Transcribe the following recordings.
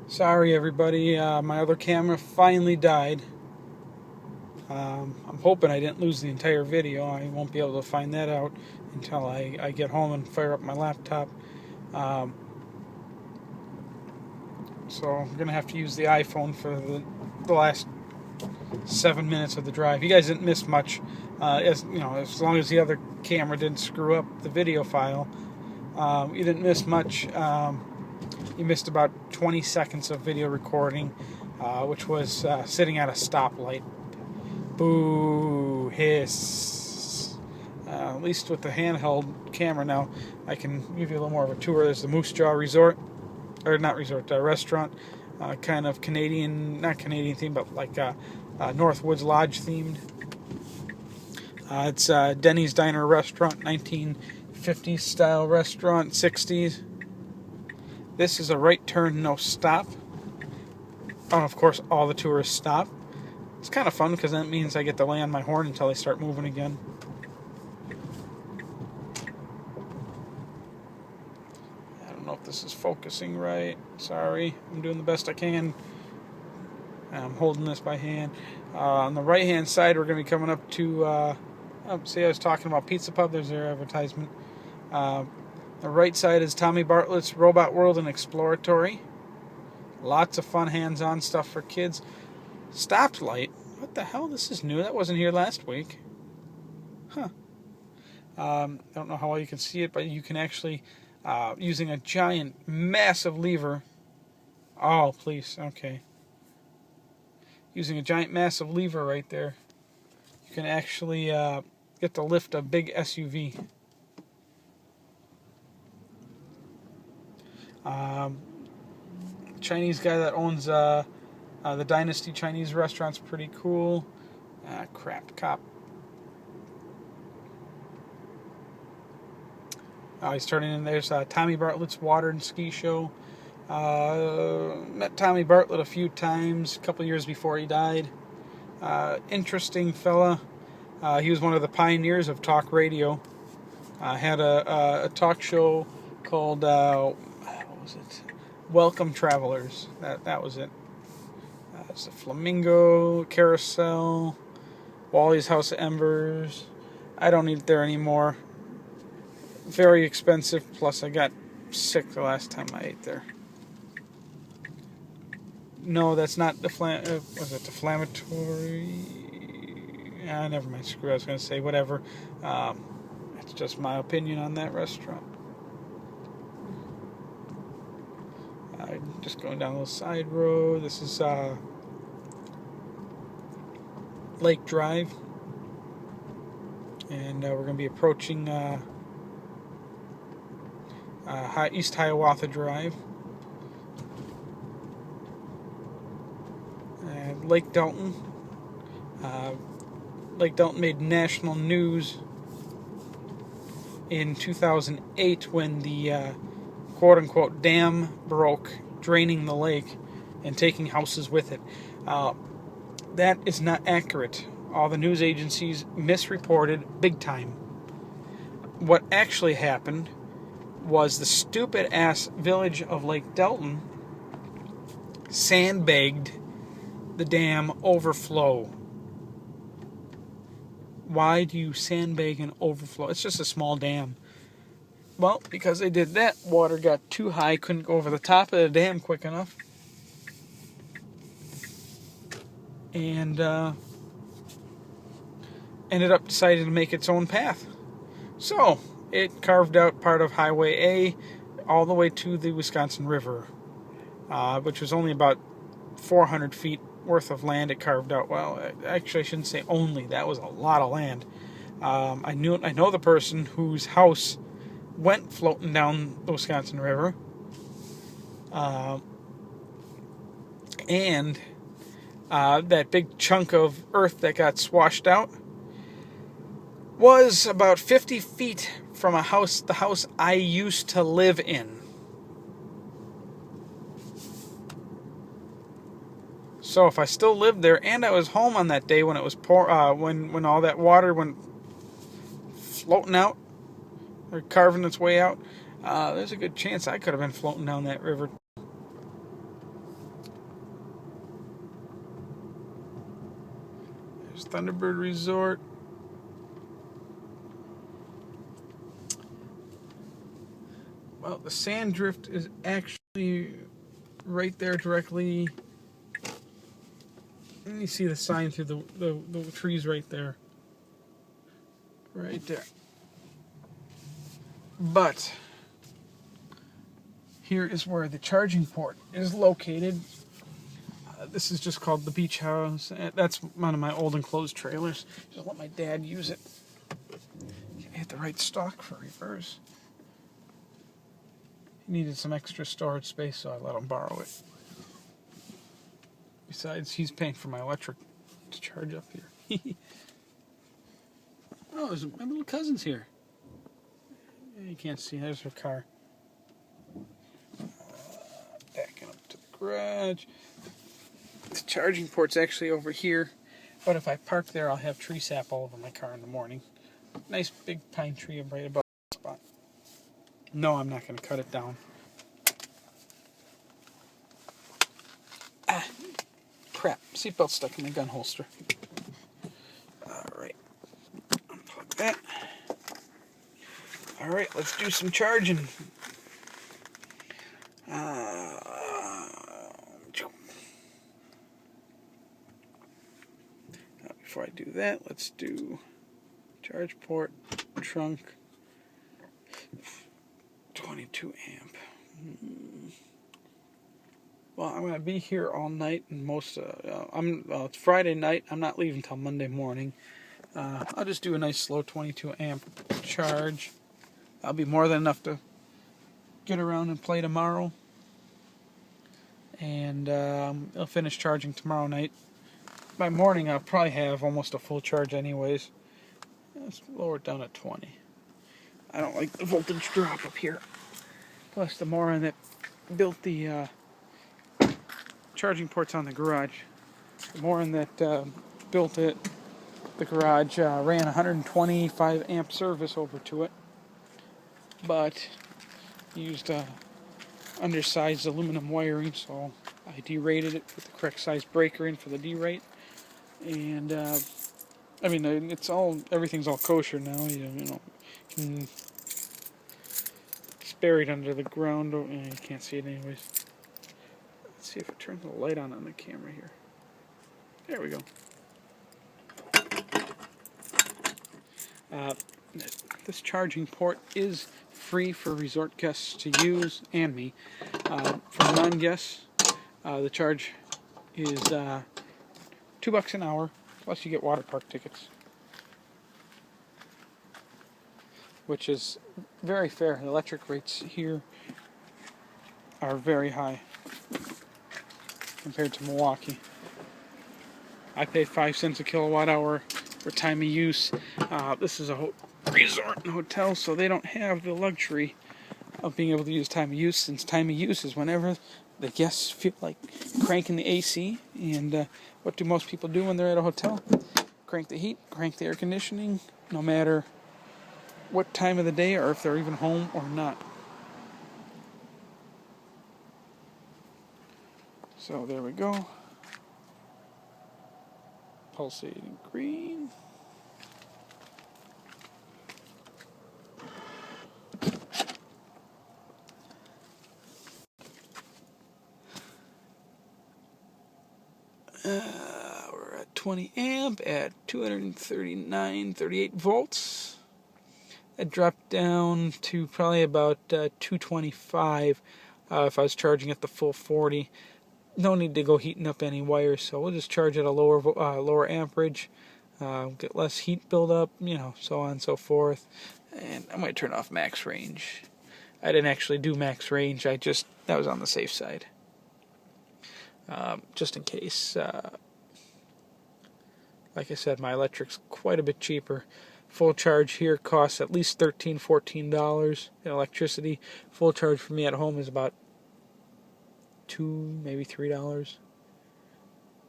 Sorry everybody, my other camera finally died. I'm hoping I didn't lose the entire video. I won't be able to find that out until I get home and fire up my laptop. Um, so I'm going to have to use the iPhone for the last 7 minutes of the drive. You guys didn't miss much, as long as the other camera didn't screw up the video file. You didn't miss much. You missed about 20 seconds of video recording, which was sitting at a stoplight. Boo, hiss. At least with the handheld camera now, I can give you a little more of a tour. There's the Moose Jaw Resort, or not resort, restaurant, kind of Canadian, not Canadian themed, but like Northwoods Lodge themed. It's Denny's Diner Restaurant, 1950s style restaurant, 60s. This is a right turn, no stop. Oh, of course, all the tourists stop. It's kind of fun because that means I get to lay on my horn until they start moving again. I don't know if this is focusing right. Sorry, I'm doing the best I can. I'm holding this by hand. On the right-hand side, we're going to be coming up to... see, I was talking about Pizza Pub. There's their advertisement. The right side is Tommy Bartlett's Robot World and Exploratory. Lots of fun hands-on stuff for kids. Stoplight. What the hell? This is new. That wasn't here last week. Huh. I don't know how well you can see it, but you can actually, using a giant, massive lever. Oh, please. Okay. Using a giant, massive lever right there, you can actually get to lift a big SUV. Chinese guy that owns the Dynasty Chinese restaurant's pretty cool. Crap, cop. He's turning in. There's Tommy Bartlett's Water and Ski Show. Met Tommy Bartlett a few times, a couple years before he died. Interesting fella. He was one of the pioneers of talk radio. Had a talk show called, what was it? Welcome Travelers. That was it. It's a Flamingo, Carousel, Wally's House of Embers. I don't eat there anymore. Very expensive, plus I got sick the last time I ate there. No, that's not was it deflammatory? Never mind, screw it, I was going to say whatever. It's just my opinion on that restaurant. Just going down a little side road. This is Lake Drive, and we're going to be approaching East Hiawatha Drive. And Lake Delton. Lake Delton made national news in 2008 when the quote-unquote dam broke, draining the lake and taking houses with it. That is not accurate. All the news agencies misreported big time. What actually happened was the stupid-ass village of Lake Delton sandbagged the dam overflow. Why do you sandbag an overflow? It's just a small dam. Well, because they did that, water got too high, couldn't go over the top of the dam quick enough. And ended up deciding to make its own path. So, it carved out part of Highway A all the way to the Wisconsin River, which was only about 400 feet worth of land it carved out. Well, actually, I shouldn't say only. That was a lot of land. I know the person whose house went floating down the Wisconsin River, and that big chunk of earth that got swashed out was about 50 feet from the house I used to live in. So if I still lived there and I was home on that day when it was when all that water went floating out or carving its way out, there's a good chance I could have been floating down that river. There's Thunderbird Resort. Well, the sand drift is actually right there directly. And you see the sign through the trees right there. Right there. But here is where the charging port is located. This is just called the beach house. That's one of my old enclosed trailers. Just let my dad use it. Hit the right stock for reverse. He needed some extra storage space, so I let him borrow it. Besides, he's paying for my electric to charge up here. Oh, my little cousin's here. You can't see. There's her car. Backing up to the garage. The charging port's actually over here, but if I park there, I'll have tree sap all over my car in the morning. Nice big pine tree right above the spot. No, I'm not going to cut it down. Ah, crap. Seatbelt stuck in the gun holster. Alright. Unplug that. Alright, let's do some charging. Before I do that, let's do charge port, trunk, 22 amp. Well, I'm going to be here all night, and it's Friday night. I'm not leaving until Monday morning. I'll just do a nice slow 22 amp charge. That'll be more than enough to get around and play tomorrow. And I'll finish charging tomorrow night. By morning, I'll probably have almost a full charge anyways. Let's lower it down to 20. I don't like the voltage drop up here. Plus, the moron that built the charging ports on the garage, the moron that built it, the garage ran 125 amp service over to it, but used undersized aluminum wiring, so I derated it, put the correct size breaker in for the derate, and I mean, everything's all kosher now. You know, it's buried under the ground. Oh, you can't see it anyways. Let's see if it turns the light on the camera here. There we go. This charging port is free for resort guests to use, and me. For non-guests, the charge is $2 an hour, plus you get water park tickets, which is very fair. The electric rates here are very high compared to Milwaukee. I pay 5 cents a kilowatt hour for time of use. This is a resort and hotel, so they don't have the luxury of being able to use time of use, since time of use is whenever the guests feel like cranking the AC. And what do most people do when they're at a hotel? Crank the heat, crank the air conditioning, no matter what time of the day or if they're even home or not. So there we go. Pulsating green. We're at 20 amp at 238 volts. That dropped down to probably about 225 if I was charging at the full 40. No need to go heating up any wires, so we'll just charge at a lower amperage, get less heat buildup, so on and so forth. And I might turn off max range. I didn't actually do max range. That was on the safe side. Just in case. Like I said, my electric's quite a bit cheaper. Full charge here costs at least $13, $14 in electricity. Full charge for me at home is about $2, maybe $3.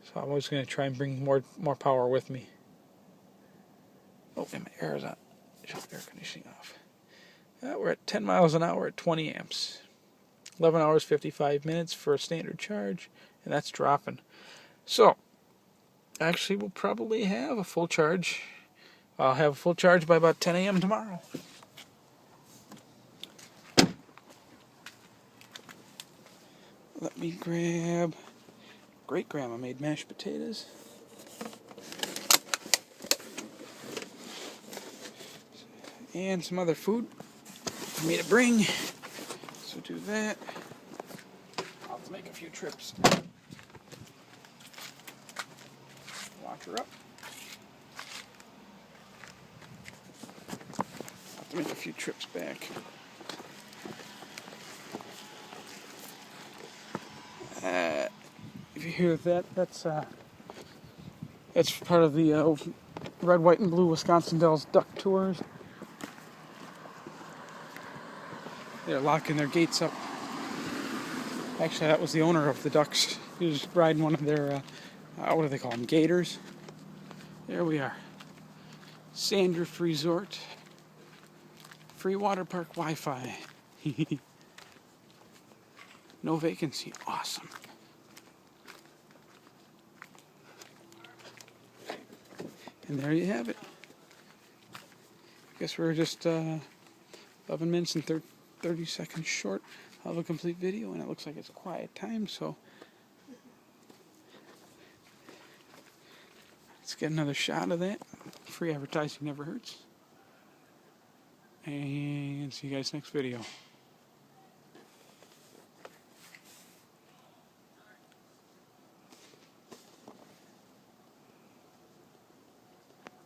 So I'm always going to try and bring more power with me. Oh, and my air is on. Shut the air conditioning off. We're at 10 miles an hour at 20 amps. 11 hours, 55 minutes for a standard charge, and that's dropping. So, actually will probably have a full charge. I'll have a full charge by about 10 a.m. tomorrow. Let me grab... Great-grandma made mashed potatoes. And some other food for me to bring. So do that. I'll have to make a few trips. Lock her up. I'll have to make a few trips back. If you hear that, that's part of the Red, White, and Blue Wisconsin Dells Duck Tours. They're locking their gates up. Actually, that was the owner of the ducks. He was riding one of their, what do they call them, gators. There we are. Sandrift Resort. Free water park Wi-Fi. No vacancy. Awesome. And there you have it. I guess we're just 11 minutes and 30 seconds short of a complete video, and it looks like it's quiet time, so let's get another shot of that. Free advertising never hurts. And see you guys next video.